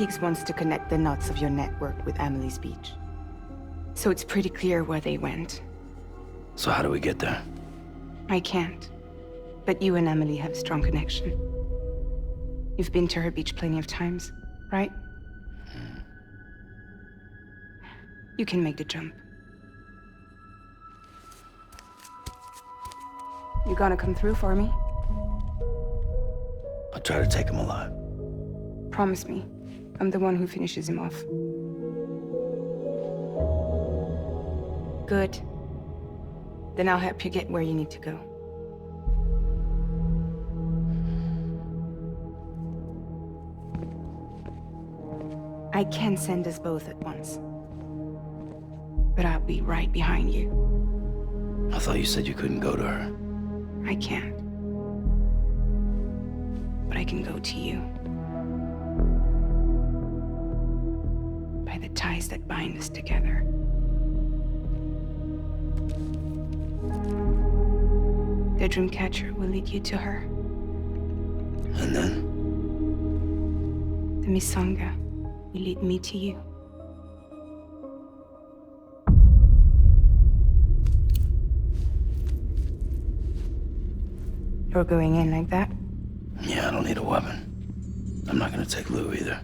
Higgs wants to connect the knots of your network with Amelie's beach. So it's pretty clear where they went. So how do we get there? I can't. But you and Amelie have a strong connection. You've been to her beach plenty of times, right? You can make the jump. You gonna come through for me? I'll try to take him alive. Promise me. I'm the one who finishes him off. Good. Then I'll help you get where you need to go. I can send us both at once. But I'll be right behind you. I thought you said you couldn't go to her. I can't. But I can go to you. By the ties that bind us together. The Dreamcatcher will lead you to her. And then? The Misanga will lead me to you. You're going in like that? Yeah, I don't need a weapon. I'm not gonna take Lou either.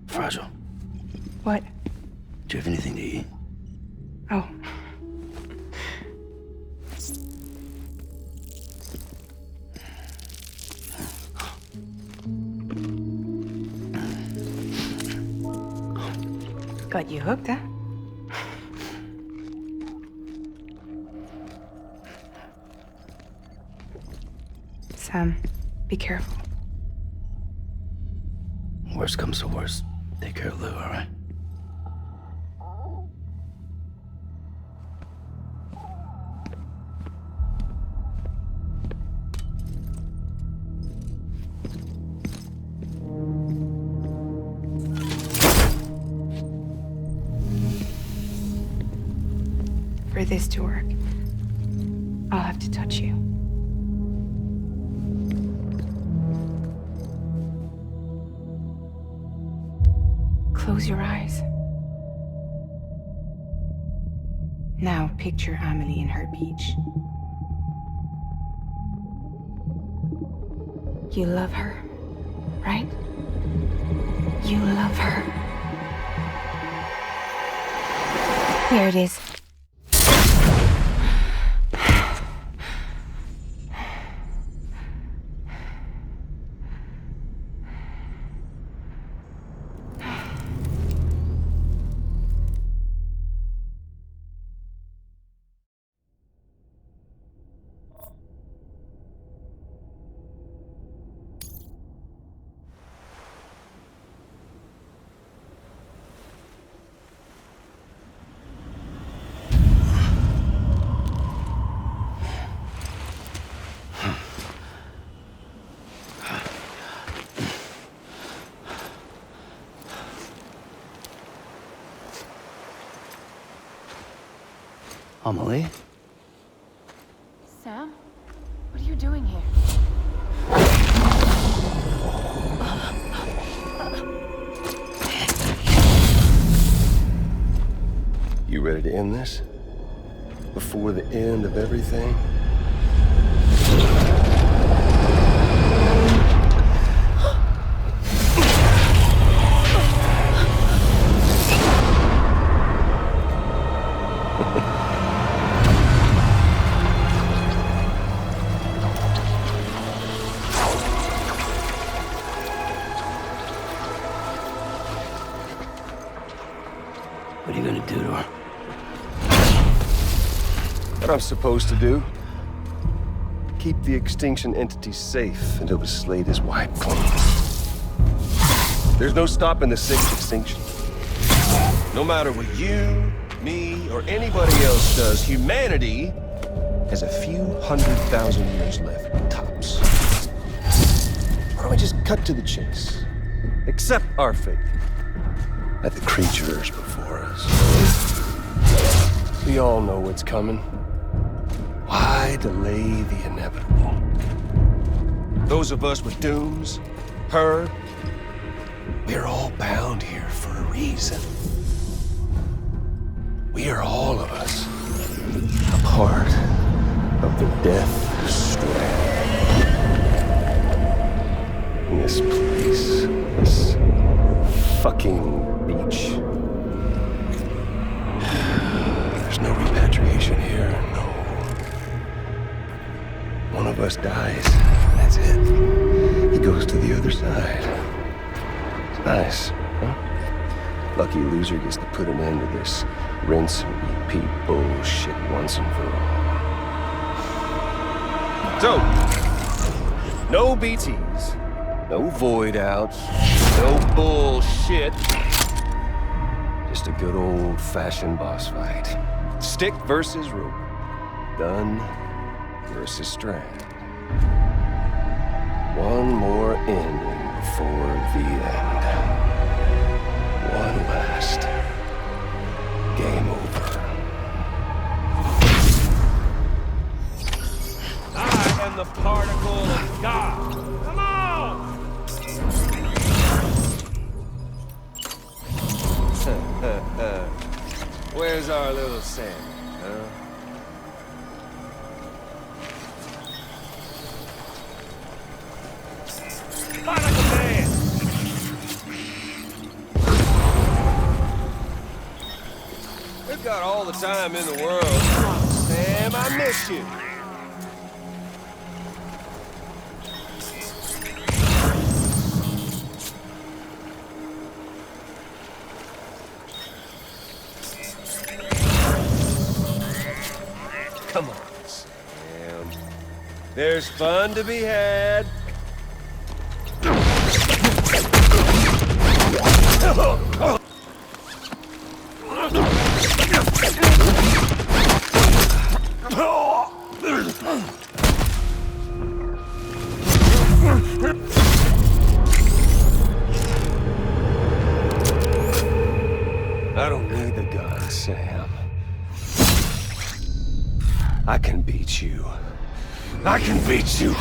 Fragile. What? Do you have anything to eat? Oh. Got you hooked, huh? Sam, be careful. Worst comes to worst. Take care of Lou, all right? For this to work, I'll have to touch you. Close your eyes. Now picture Amelie in her beach. You love her, right? You love her. Here it is. Amelie? Sam? What are you doing here? You ready to end this? Before the end of everything? What are you gonna do to her? What I'm supposed to do? Keep the extinction entity safe until the slate is wiped clean. There's no stopping the sixth extinction. No matter what you, me, or anybody else does, humanity has a few 100,000 years left, tops. Why don't we just cut to the chase? Accept our fate. Let the creatures before us. We all know what's coming. Why delay the inevitable? Those of us with dooms, her, we're all bound here for a reason. We are all of us a part of the Death Strand. In this place, this fucking beach. There's no repatriation here, no. One of us dies, that's it. He goes to the other side. It's nice, huh? Lucky loser gets to put an end to this rinse and repeat bullshit once and for all. So, no BTs, no void outs, no bullshit. Just a good old-fashioned boss fight. Stick versus rope. Gun versus strand. One more ending before the end. One last game over. I am the particle of God. Come on! Where's our little Sam, huh? Fight like a man! We've got all the time in the world. Come on, Sam, I miss you. Come on, Sam. There's fun to be had. I don't need the gun, Sam. I can beat you. I can beat you.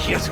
Shit.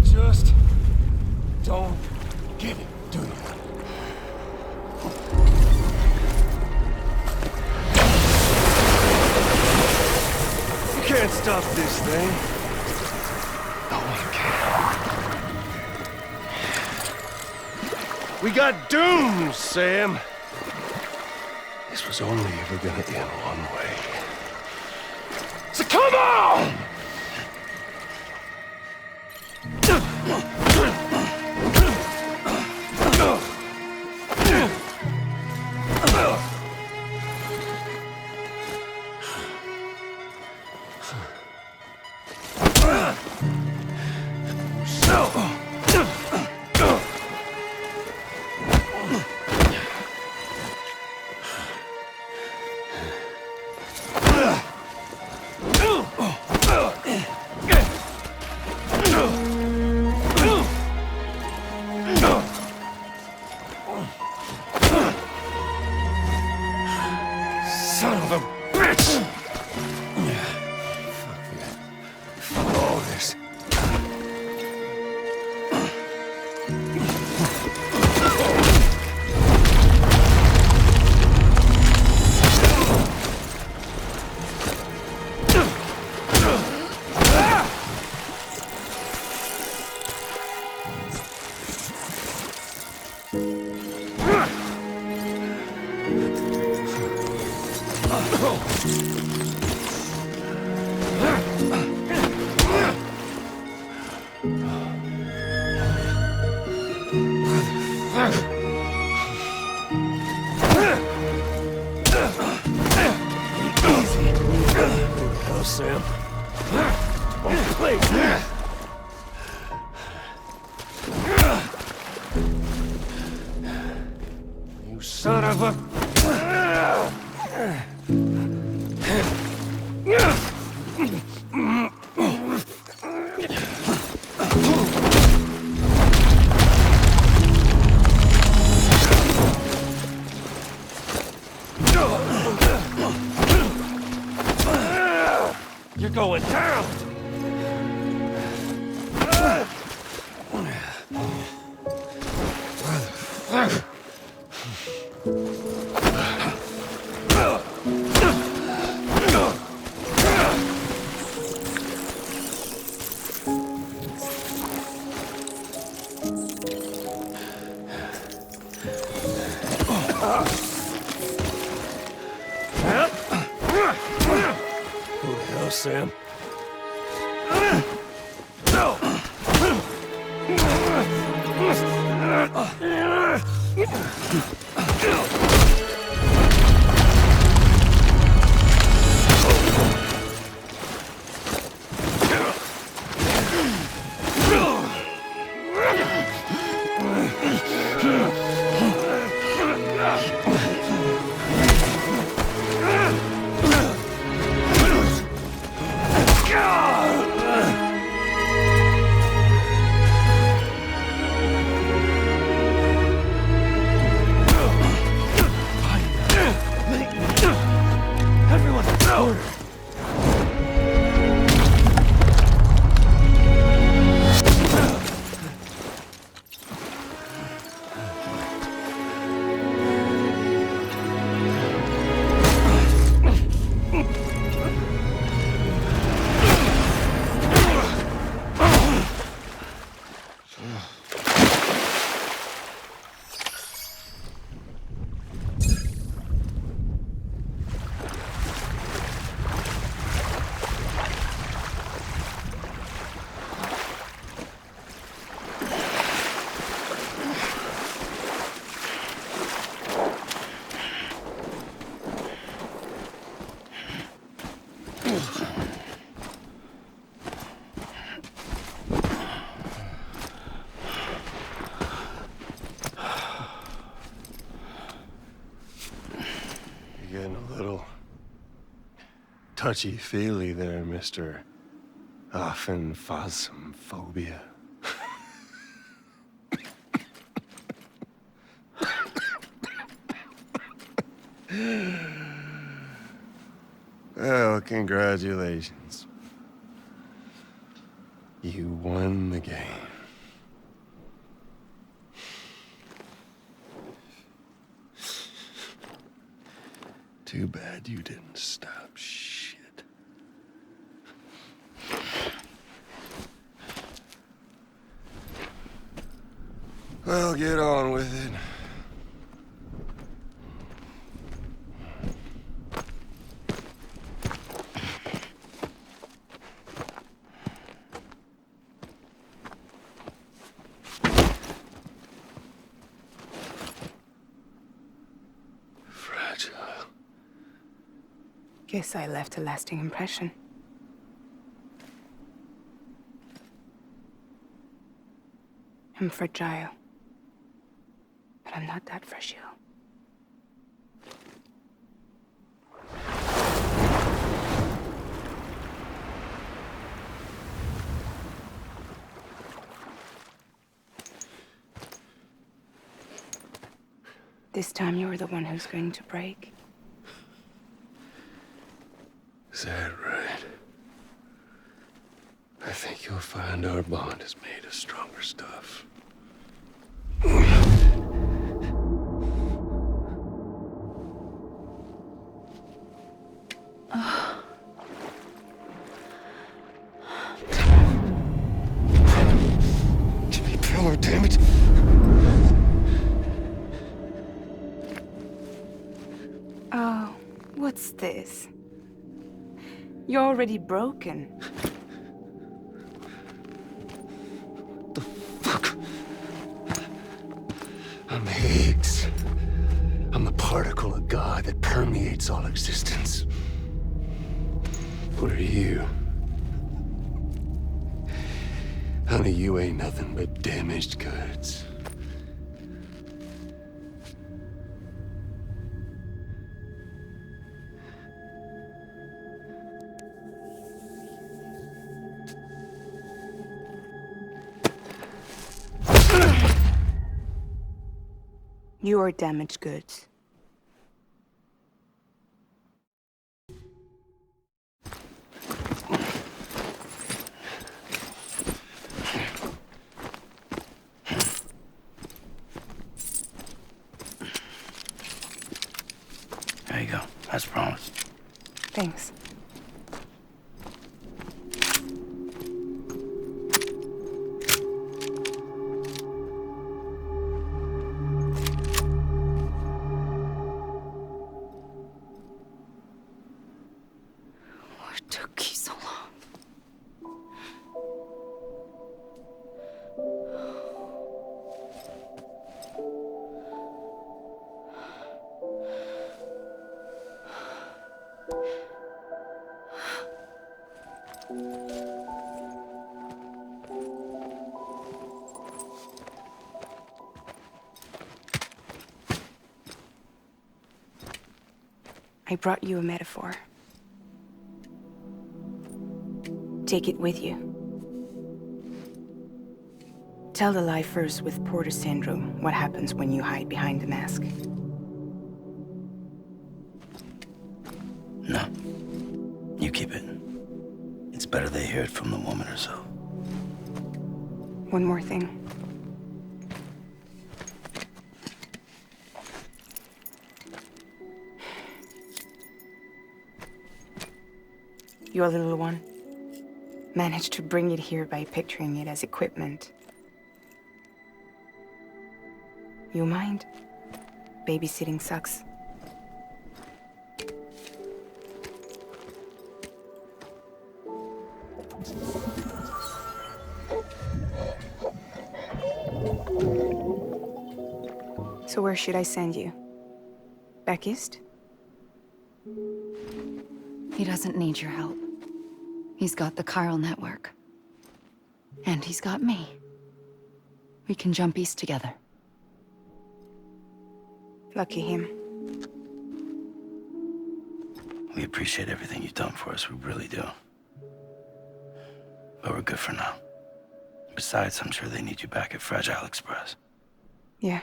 Just don't get it, do you? You can't stop this thing. No one can. We got dooms, Sam. This was only ever gonna end one way. So come on! Sam. Oh, please. You son of a... You're going down! Who the hell, Sam? Getting a little touchy-feely there, Mr. Phasmophobia. Well, congratulations. You won the game. Too bad you didn't stop shit. Well, get on with it. Guess I left a lasting impression. I'm fragile. But I'm not that fragile. This time you're the one who's going to break. Is that right? I think you'll find our bond is made of stronger stuff. Jimmy Pillar, damn it! Oh, what's this? You're already broken. particle of God that permeates all existence. What are you? Honey, you ain't nothing but damaged goods. You are damaged goods. There you go, as promised. Thanks. What took you so long? I brought you a metaphor. Take it with you. Tell the lifers with Porter syndrome what happens when you hide behind the mask. No. You keep it. It's better they hear it from the woman herself. One more thing. Your little one managed to bring it here by picturing it as equipment. You mind? Babysitting sucks. So where should I send you? Back east? He doesn't need your help. He's got the chiral network. And he's got me. We can jump east together. Lucky him. We appreciate everything you've done for us, we really do. But we're good for now. Besides, I'm sure they need you back at Fragile Express. Yeah.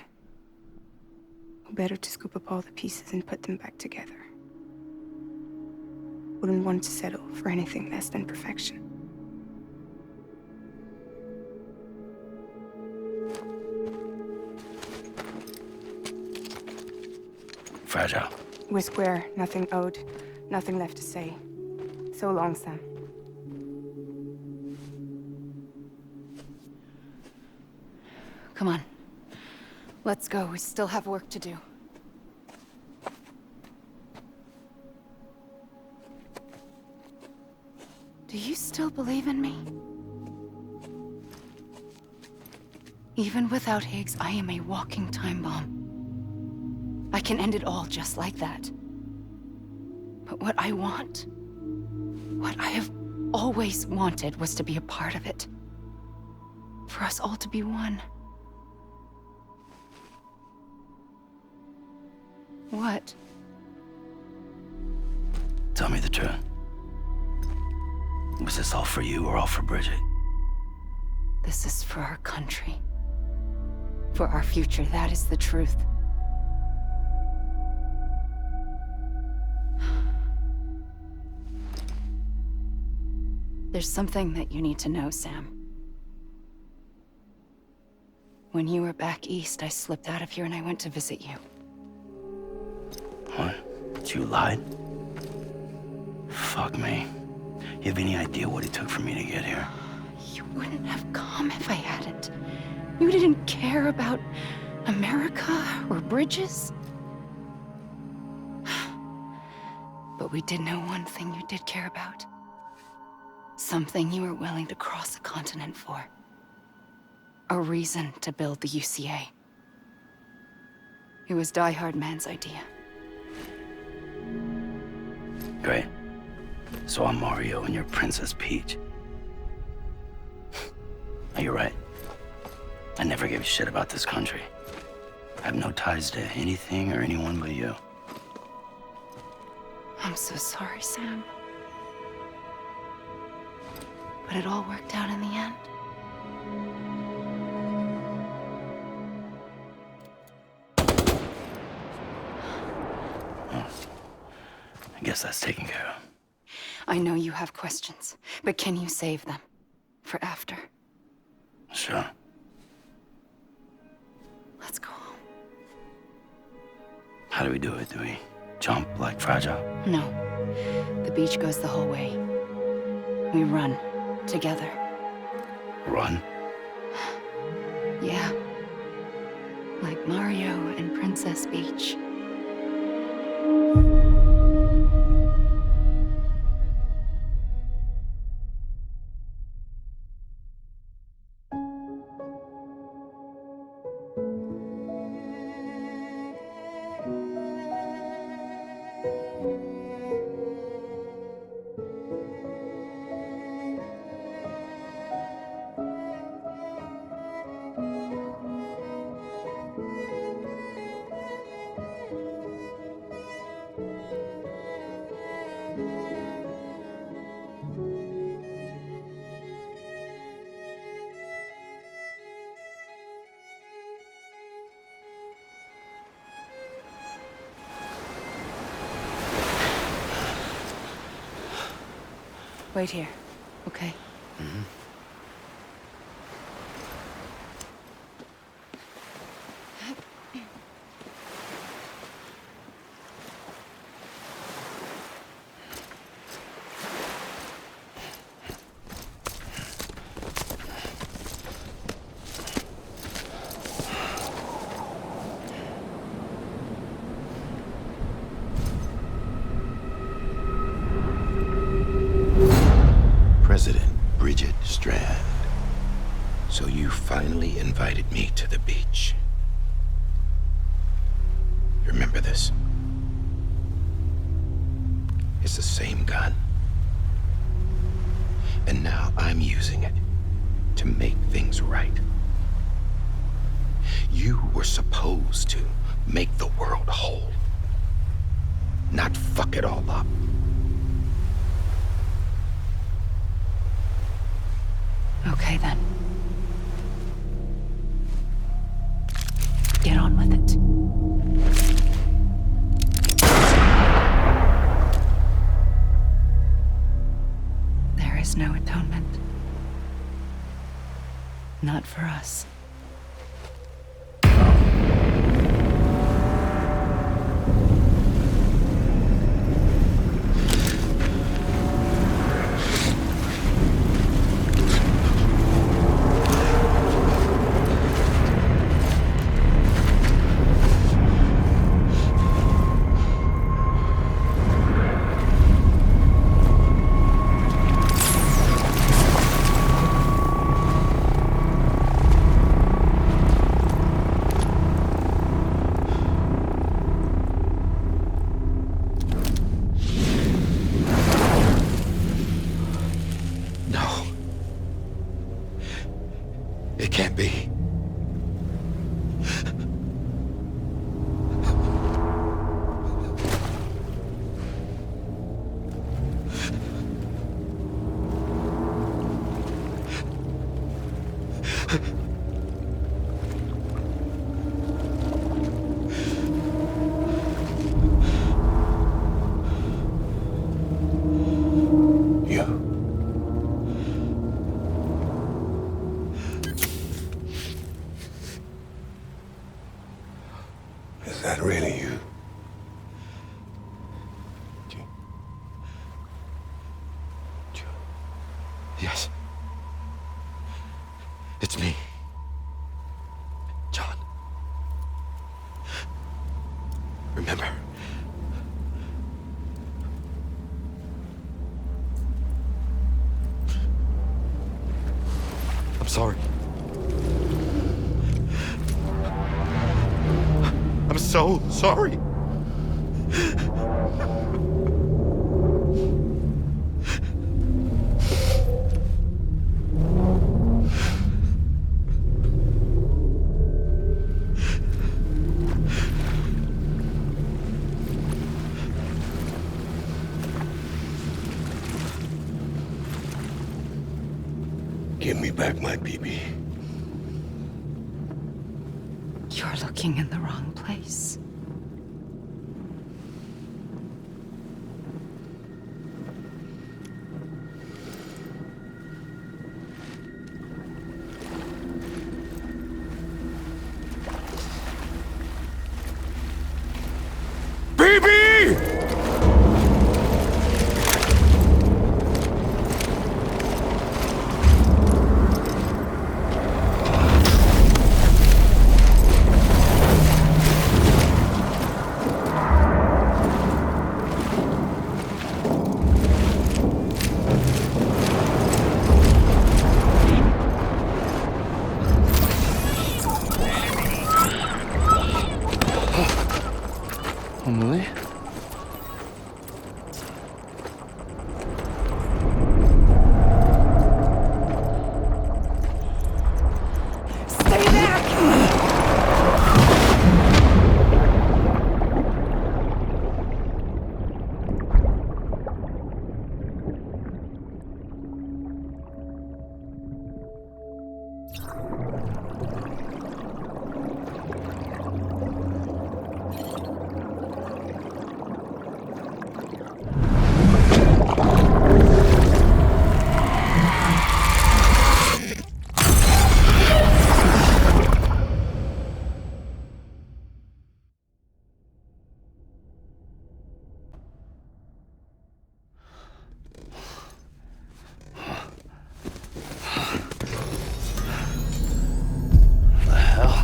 Better to scoop up all the pieces and put them back together. Wouldn't want to settle for anything less than perfection. Fragile. We're square, nothing owed, nothing left to say. So long, Sam. Come on. Let's go. We still have work to do. Do you still believe in me? Even without Higgs, I am a walking time bomb. I can end it all just like that. But what I want, what I have always wanted, was to be a part of it. For us all to be one. What? Tell me the truth. Was this all for you or all for Bridget? This is for our country. For our future, that is the truth. There's something that you need to know, Sam. When you were back east, I slipped out of here and I went to visit you. What? You lied? Fuck me. You have any idea what it took for me to get here? You wouldn't have come if I hadn't. You didn't care about America or bridges. But we did know one thing you did care about. Something you were willing to cross a continent for. A reason to build the UCA. It was Die Hard Man's idea. Great. So I'm Mario and you're Princess Peach. Are you right? I never gave a shit about this country. I have no ties to anything or anyone but you. I'm so sorry, Sam. But it all worked out in the end. I guess that's taken care of. I know you have questions, but can you save them for after? Sure. Let's go home. How do we do it? Do we jump like Fragile? No. The beach goes the whole way. We run together. Run? Yeah. Like Mario and Princess Peach. Wait here, okay? Mm-hmm. President Bridget Strand. So you finally invited me to the beach. You remember this? It's the same gun. And now I'm using it to make things right. You were supposed to make the world whole, not fuck it all up. Okay, then. Get on with it. There is no atonement. Not for us. It can't be. Is that really you? Yes. It's me. John. Remember? I'm sorry. I'm so sorry. back my BB. You're looking in the wrong place. Emily? Stay back!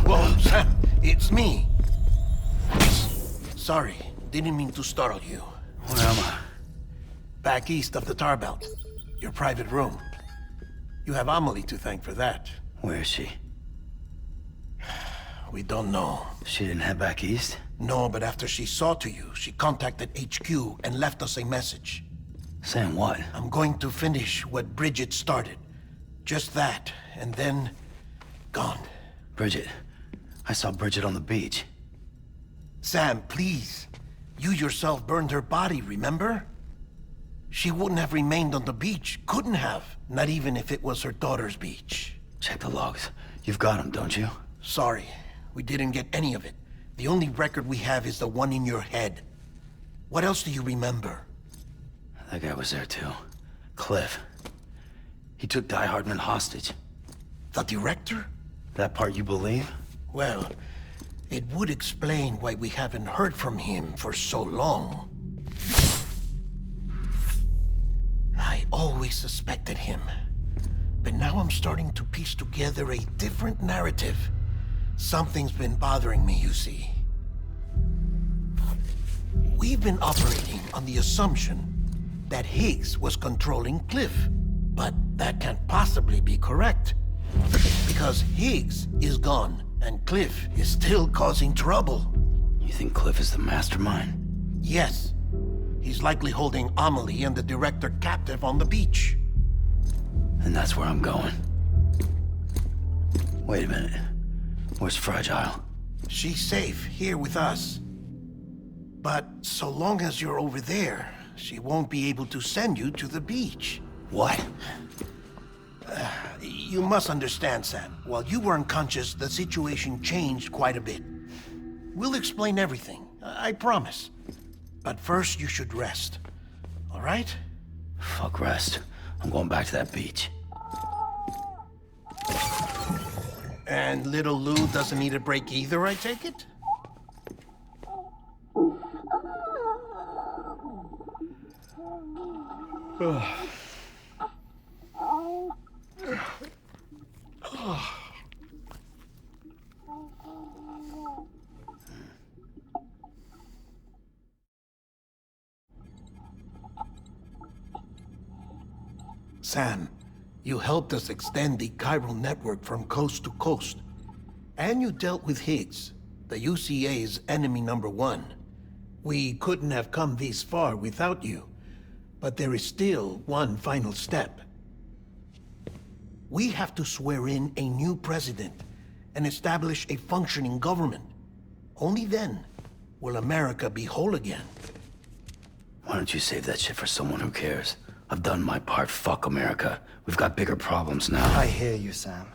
Whoa, Sam, it's me. Sorry, didn't mean to startle you. Where am I? Back east of the tar belt. Your private room. You have Amelie to thank for that. Where is she? We don't know. She didn't head back east? No, but after she saw to you, she contacted HQ and left us a message. Saying what? I'm going to finish what Bridget started. Just that, and then... gone. Bridget. I saw Bridget on the beach. Sam, please. You yourself burned her body, remember? She wouldn't have remained on the beach. Couldn't have. Not even if it was her daughter's beach. Check the logs. You've got them, don't you? Sorry, we didn't get any of it. The only record we have is the one in your head. What else do you remember? That guy was there too. Cliff. He took Die Hardman hostage. The director? That part you believe? Well, it would explain why we haven't heard from him for so long. I always suspected him. But now I'm starting to piece together a different narrative. Something's been bothering me, you see. We've been operating on the assumption that Higgs was controlling Cliff. But that can't possibly be correct. Because Higgs is gone, and Cliff is still causing trouble. You think Cliff is the mastermind? Yes. He's likely holding Amelie and the director captive on the beach. And that's where I'm going. Wait a minute. Where's Fragile? She's safe here with us. But so long as you're over there, she won't be able to send you to the beach. What? You must understand, Sam. While you were unconscious, the situation changed quite a bit. We'll explain everything, I promise. But first, you should rest. All right? Fuck rest. I'm going back to that beach. And little Lou doesn't need a break either, I take it? Sam, you helped us extend the chiral network from coast to coast. And you dealt with Higgs, the UCA's enemy #1. We couldn't have come this far without you. But there is still one final step. We have to swear in a new president and establish a functioning government. Only then will America be whole again. Why don't you save that shit for someone who cares? I've done my part. Fuck America. We've got bigger problems now. I hear you, Sam.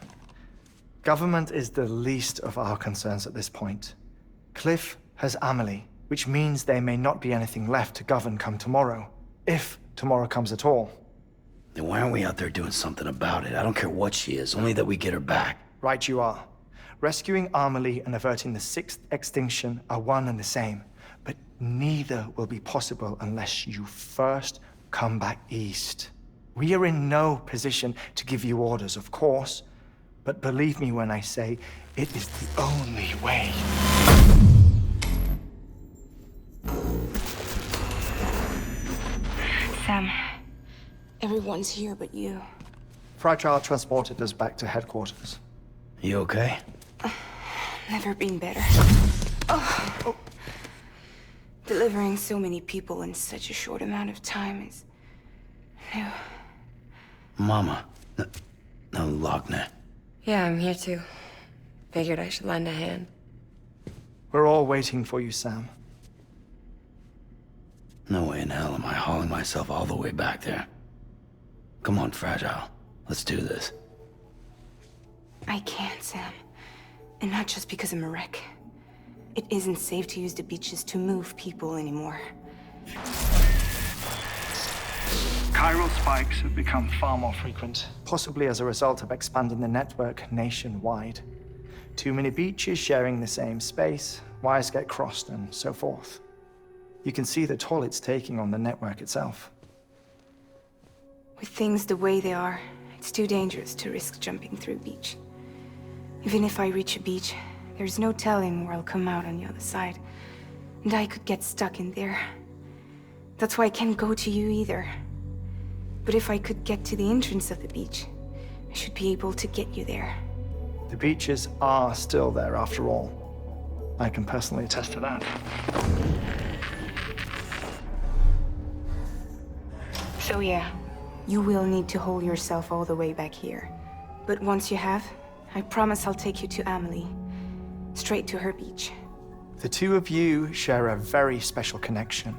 Government is the least of our concerns at this point. Cliff has Amelie, which means there may not be anything left to govern come tomorrow. If tomorrow comes at all. Then why aren't we out there doing something about it? I don't care what she is, only that we get her back. Right you are. Rescuing Amelie and averting the 6th extinction are one and the same. But neither will be possible unless you first come back east. We are in no position to give you orders, of course. But believe me when I say, it is the only way. Sam, everyone's here but you. Fragile transported us back to headquarters. You okay? Never been better. Oh. Delivering so many people in such a short amount of time is new. Mama. No, Logne. Yeah, I'm here too. Figured I should lend a hand. We're all waiting for you, Sam. No way in hell am I hauling myself all the way back there. Come on, Fragile. Let's do this. I can't, Sam. And not just because I'm a wreck. It isn't safe to use the beaches to move people anymore. Chiral spikes have become far more frequent, possibly as a result of expanding the network nationwide. Too many beaches sharing the same space, wires get crossed, and so forth. You can see the toll it's taking on the network itself. With things the way they are, it's too dangerous to risk jumping through a beach. Even if I reach a beach, there's no telling where I'll come out on the other side. And I could get stuck in there. That's why I can't go to you either. But if I could get to the entrance of the beach, I should be able to get you there. The beaches are still there after all. I can personally attest to that. So yeah, you will need to haul yourself all the way back here. But once you have, I promise I'll take you to Amelie. Straight to her beach. The two of you share a very special connection.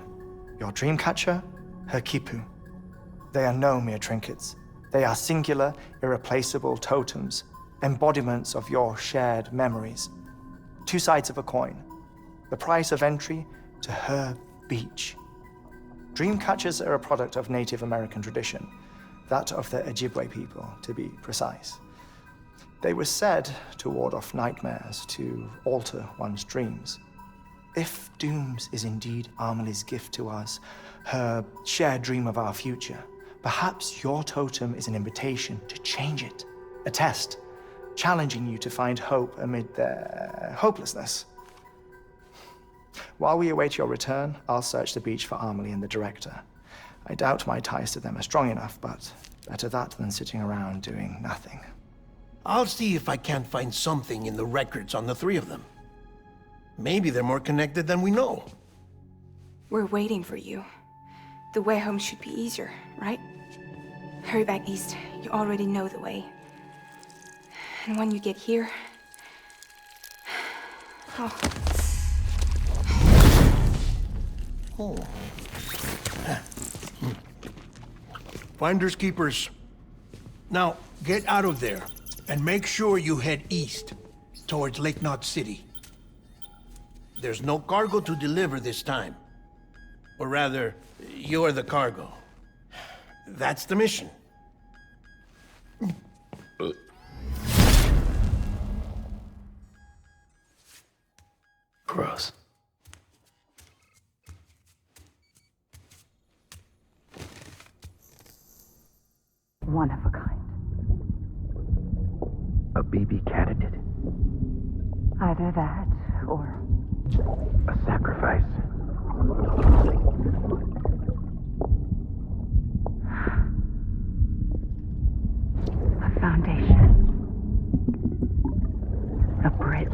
Your dreamcatcher, her Kipu. They are no mere trinkets. They are singular, irreplaceable totems, embodiments of your shared memories. Two sides of a coin. The price of entry to her beach. Dreamcatchers are a product of Native American tradition, that of the Ojibwe people, to be precise. They were said to ward off nightmares, to alter one's dreams. If Dooms is indeed Amelie's gift to us, her shared dream of our future, perhaps your totem is an invitation to change it. A test, challenging you to find hope amid their hopelessness. While we await your return, I'll search the beach for Amelie and the director. I doubt my ties to them are strong enough, but better that than sitting around doing nothing. I'll see if I can't find something in the records on the three of them. Maybe they're more connected than we know. We're waiting for you. The way home should be easier, right? Hurry back east. You already know the way. And when you get here... Oh. Oh. Finders keepers. Now, get out of there. And make sure you head east, towards Lake Knot City. There's no cargo to deliver this time. Or rather, you're the cargo. That's the mission. Gross. One of a kind. A BB candidate? Either that, or... A sacrifice? a foundation. A bridge.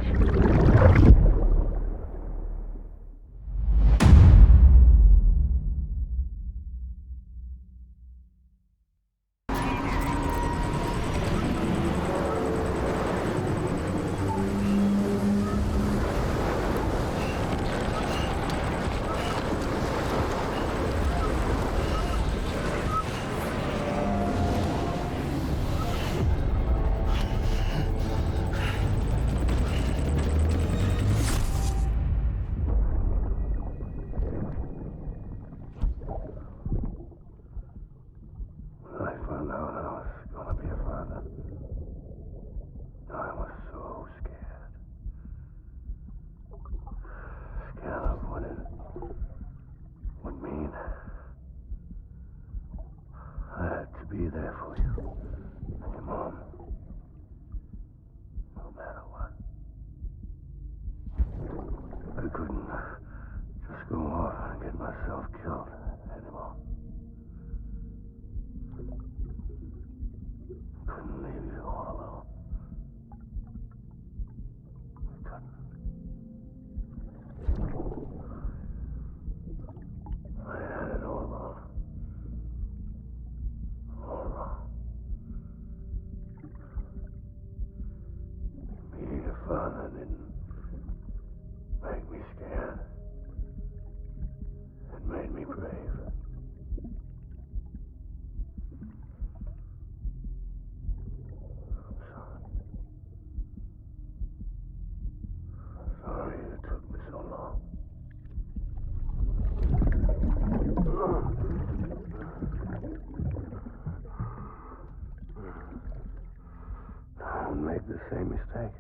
the same mistake.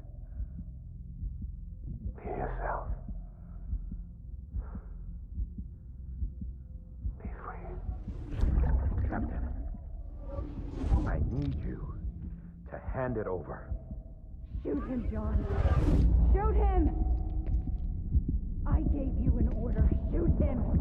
Be yourself. Be free. Captain, I need you to hand it over. Shoot him, John. Shoot him! I gave you an order. Shoot him!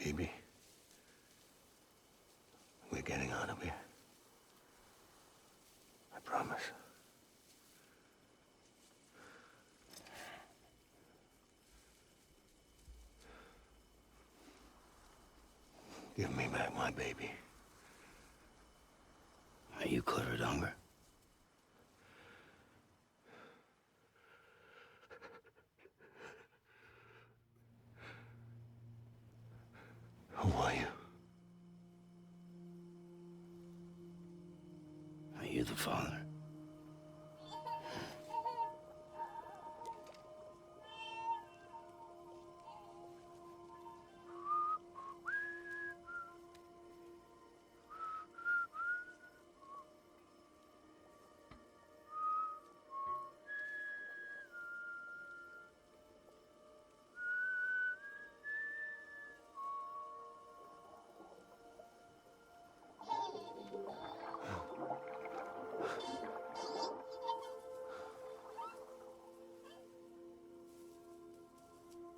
Baby, we're getting out of here. I promise. Give me back my baby. Are you Clifford Unger? Who are you? Are you the father?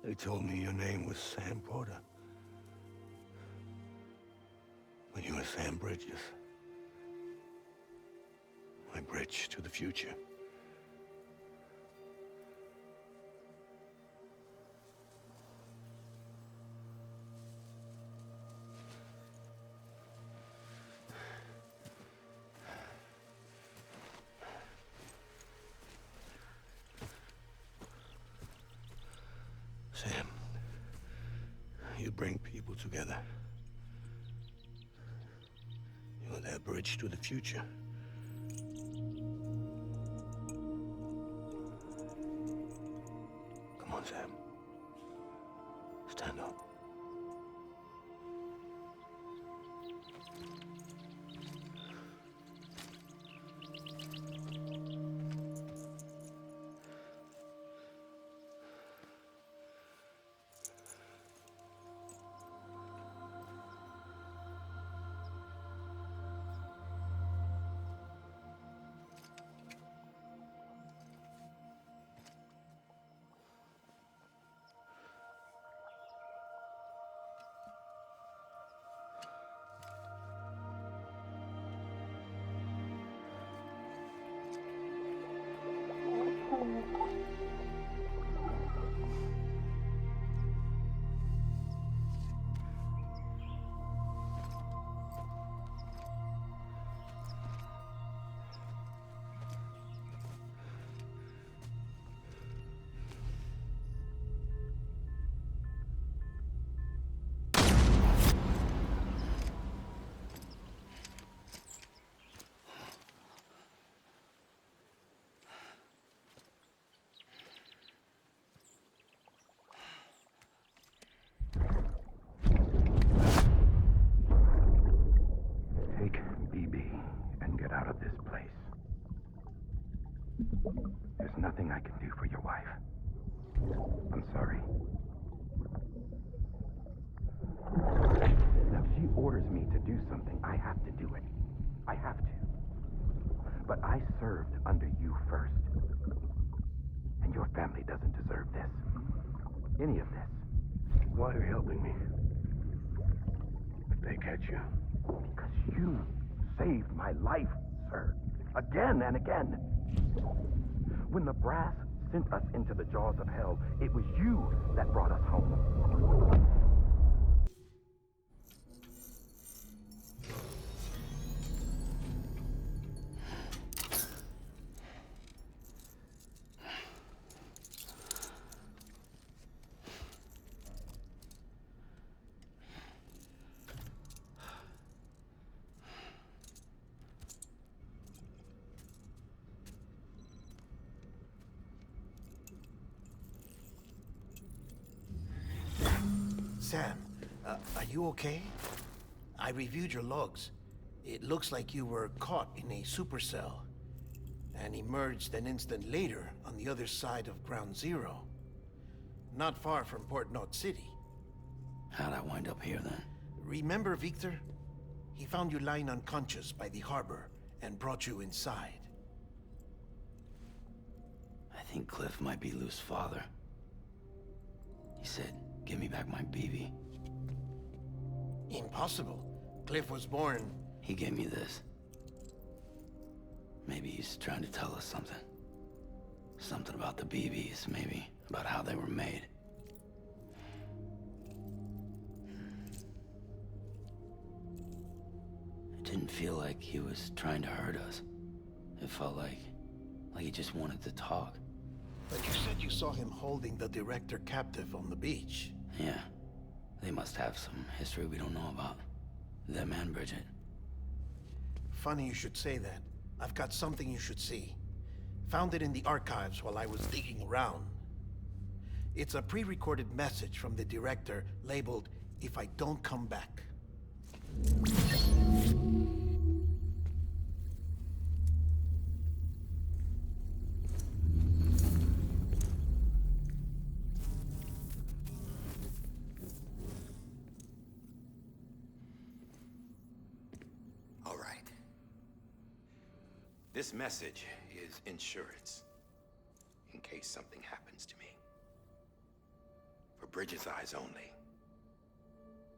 They told me your name was Sam Porter. But you were Sam Bridges. My bridge to the future. Sam, you bring people together. You're their bridge to the future. Come on, Sam. Stand up. Take BB and get out of this place. There's nothing I can do for your wife. I'm sorry. Now, if she orders me to do something, I have to do it. I have to. But I served under you first. And your family doesn't deserve this. Any of this. Why are you helping me? If they catch you. Because you saved my life, sir. Again and again. When the brass sent us into the jaws of hell, it was you that brought us home. Sam, are you okay? I reviewed your logs. It looks like you were caught in a supercell and emerged an instant later on the other side of Ground Zero. Not far from Port Knot City. How'd I wind up here then? Remember Victor? He found you lying unconscious by the harbor and brought you inside. I think Cliff might be Lou's father. He said, give me back my BB. Impossible. Cliff was born... He gave me this. Maybe he's trying to tell us something. Something about the BBs, maybe. About how they were made. It didn't feel like he was trying to hurt us. It felt like he just wanted to talk. But you said you saw him holding the director captive on the beach. Yeah. They must have some history we don't know about. Them and Bridget. Funny you should say that. I've got something you should see. Found it in the archives while I was digging around. It's a pre-recorded message from the director labeled, "If I don't come back." All right. This message is insurance, in case something happens to me. For Bridget's eyes only.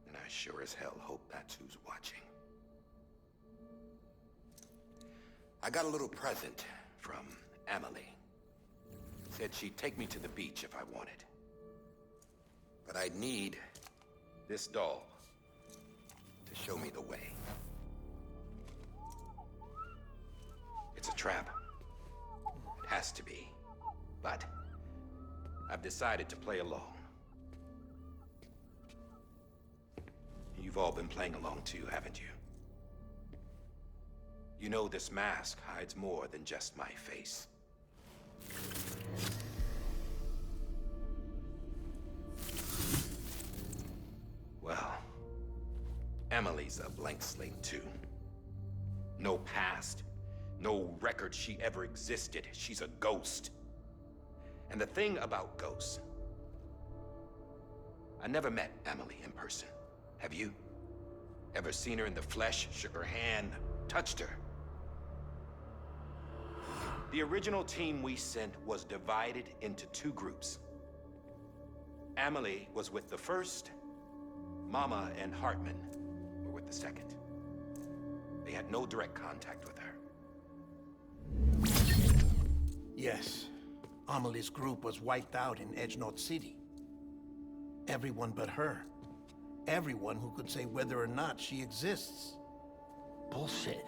And I sure as hell hope that's who's watching. I got a little present from Emily. Said she'd take me to the beach if I wanted. But I'd need this doll to show me the way. It's a trap. It has to be. But I've decided to play along. You've all been playing along too, haven't you? You know this mask hides more than just my face. Well, Emily's a blank slate too. No past. No record she ever existed. She's a ghost. And the thing about ghosts, I never met Emily in person. Have you? Ever seen her in the flesh, shook her hand, touched her? The original team we sent was divided into two groups. Emily was with the first. Mama and Hartman were with the second. They had no direct contact with her. Yes. Amelie's group was wiped out in Edge Knot City. Everyone but her. Everyone who could say whether or not she exists. Bullshit.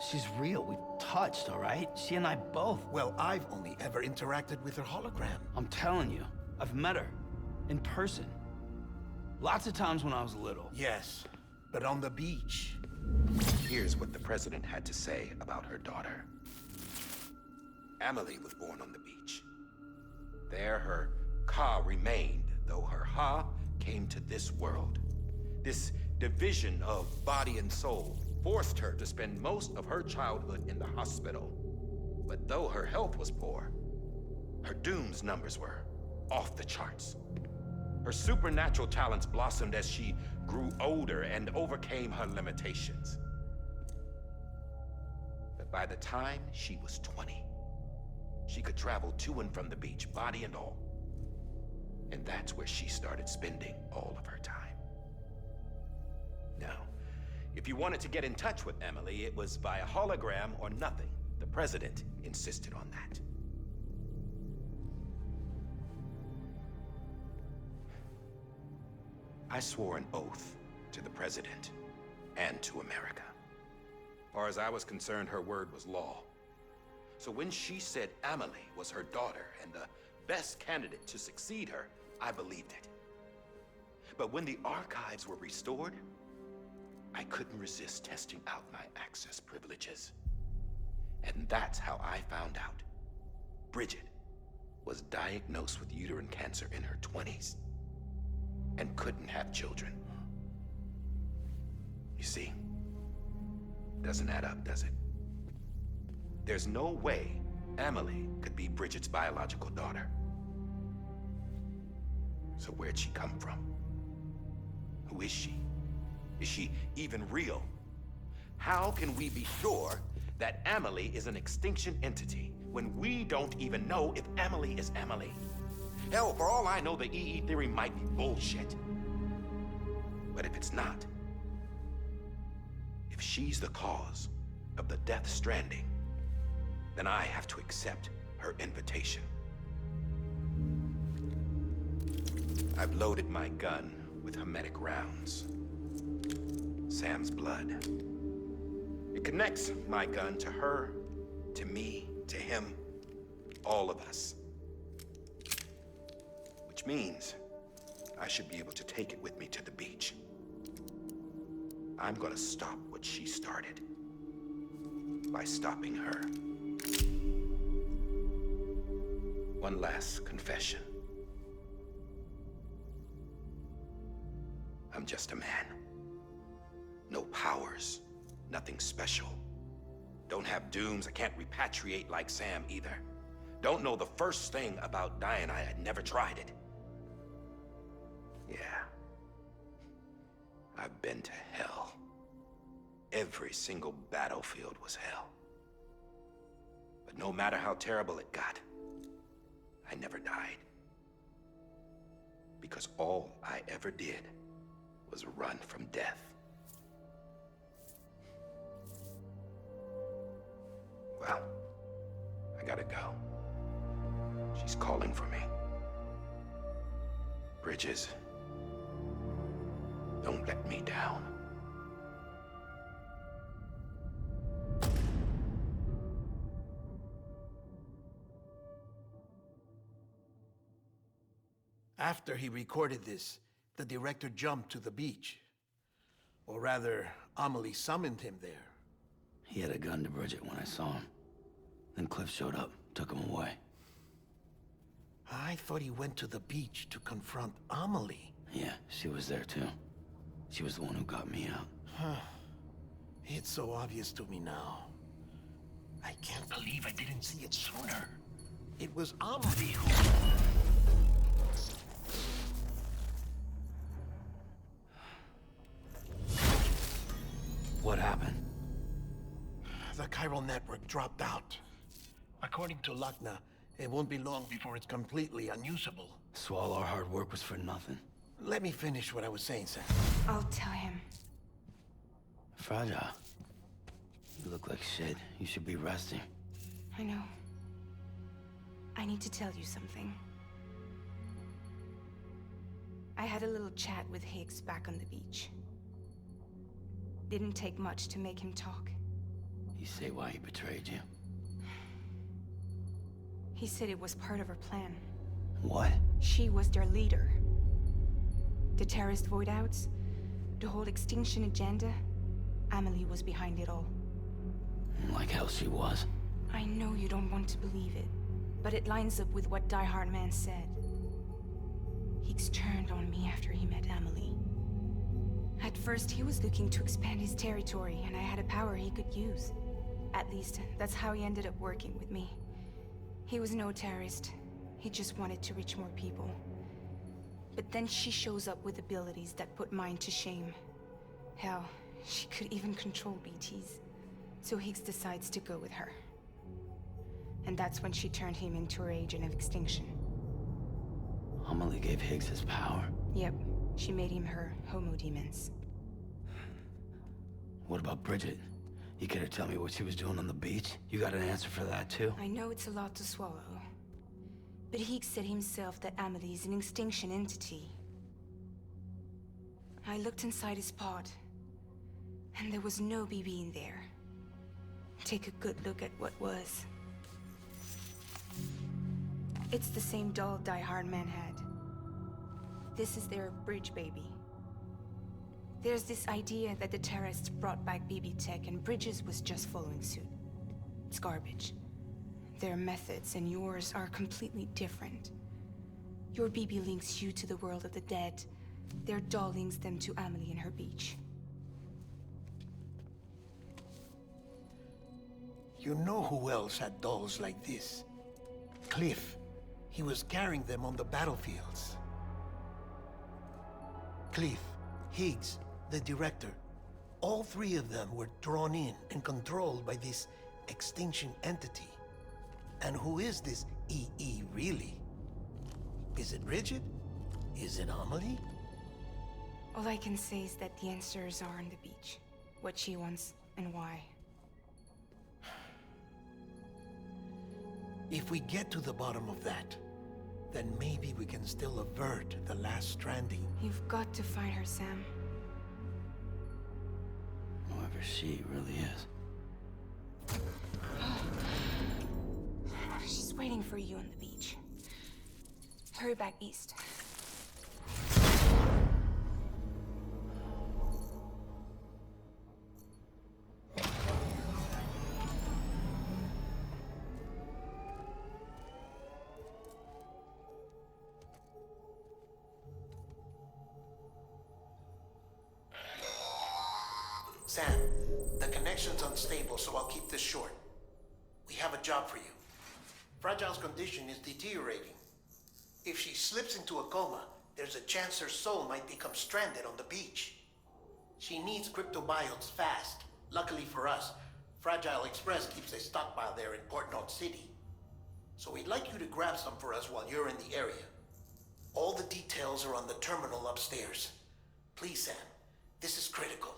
She's real. We've touched, all right? She and I both. Well, I've only ever interacted with her hologram. I'm telling you, I've met her. In person. Lots of times when I was little. Yes, but on the beach. Here's what the president had to say about her daughter. Emily was born on the beach. There her Ka remained, though her Ha came to this world. This division of body and soul forced her to spend most of her childhood in the hospital. But though her health was poor, her Doom's numbers were off the charts. Her supernatural talents blossomed as she grew older and overcame her limitations. But by the time she was 20, she could travel to and from the beach, body and all. And that's where she started spending all of her time. Now, if you wanted to get in touch with Emily, it was via hologram or nothing. The president insisted on that. I swore an oath to the president and to America. As far as I was concerned, her word was law. So when she said Emily was her daughter and the best candidate to succeed her, I believed it. But when the archives were restored, I couldn't resist testing out my access privileges. And that's how I found out Bridget was diagnosed with uterine cancer in her 20s and couldn't have children. You see, doesn't add up, does it? There's no way Emily could be Bridget's biological daughter. So where'd she come from? Who is she? Is she even real? How can we be sure that Emily is an extinction entity when we don't even know if Emily is Emily? Hell, for all I know, the EE theory might be bullshit. But if it's not, she's the cause of the death stranding, then I have to accept her invitation. I've loaded my gun with hermetic rounds. Sam's blood. It connects my gun to her, to me, to him, all of us. Which means I should be able to take it with me to the beach. I'm gonna stop what she started by stopping her. One last confession. I'm just a man. No powers, nothing special. Don't have dooms, I can't repatriate like Sam either. Don't know the first thing about Dianite, I'd never tried it. Yeah. I've been to hell. Every single battlefield was hell. But no matter how terrible it got, I never died. Because all I ever did was run from death. Well, I gotta go. She's calling for me. Bridges, don't let me down. After he recorded this, the director jumped to the beach. Or rather, Amelie summoned him there. He had a gun to Bridget when I saw him. Then Cliff showed up, took him away. I thought he went to the beach to confront Amelie. Yeah, she was there too. She was the one who got me out. It's so obvious to me now. I can't believe I didn't see it sooner. It was Amelie who... What happened? The chiral network dropped out. According to Lachna, it won't be long before it's completely unusable. So all our hard work was for nothing. Let me finish what I was saying, Sam. I'll tell him. Fragile. You look like shit. You should be resting. I know. I need to tell you something. I had a little chat with Higgs back on the beach. Didn't take much to make him talk. You say why he betrayed you? He said it was part of her plan. What? She was their leader. The terrorist void-outs, the whole extinction agenda, Amelie was behind it all. Like hell she was. I know you don't want to believe it, but it lines up with what Die Hard Man said. Higgs turned on me after he met Amelie. At first, he was looking to expand his territory, and I had a power he could use. At least, that's how he ended up working with me. He was no terrorist. He just wanted to reach more people. But then she shows up with abilities that put mine to shame. Hell, she could even control BTs. So Higgs decides to go with her. And that's when she turned him into her agent of extinction. Amelie gave Higgs his power? Yep. She made him her homo demons. What about Bridget? You care to tell me what she was doing on the beach? You got an answer for that too? I know it's a lot to swallow. But Higgs said himself that Amelie is an extinction entity. I looked inside his pod, and there was no BB in there. Take a good look at what was. It's the same doll Die Hard Man had. This is their bridge baby. There's this idea that the terrorists brought back BB tech and Bridges was just following suit. It's garbage. Their methods and yours are completely different. Your BB links you to the world of the dead. Their doll links them to Amelie and her beach. You know who else had dolls like this? Cliff. He was carrying them on the battlefields. Cliff, Higgs, the director, all three of them were drawn in and controlled by this extinction entity. And who is this EE really? Is it Bridget? Is it Amelie? All I can say is that the answers are on the beach. what she wants and why. If we get to the bottom of that, then maybe we can still avert the last stranding. You've got to find her, Sam. Whoever she really is. She's waiting for you on the beach. Hurry back east. Sam, the connection's unstable, so I'll keep this short. We have a job for you. Fragile's condition is deteriorating. If she slips into a coma, there's a chance her soul might become stranded on the beach. She needs cryptobiotes fast. Luckily for us, Fragile Express keeps a stockpile there in Port North City. So we'd like you to grab some for us while you're in the area. All the details are on the terminal upstairs. Please, Sam, this is critical.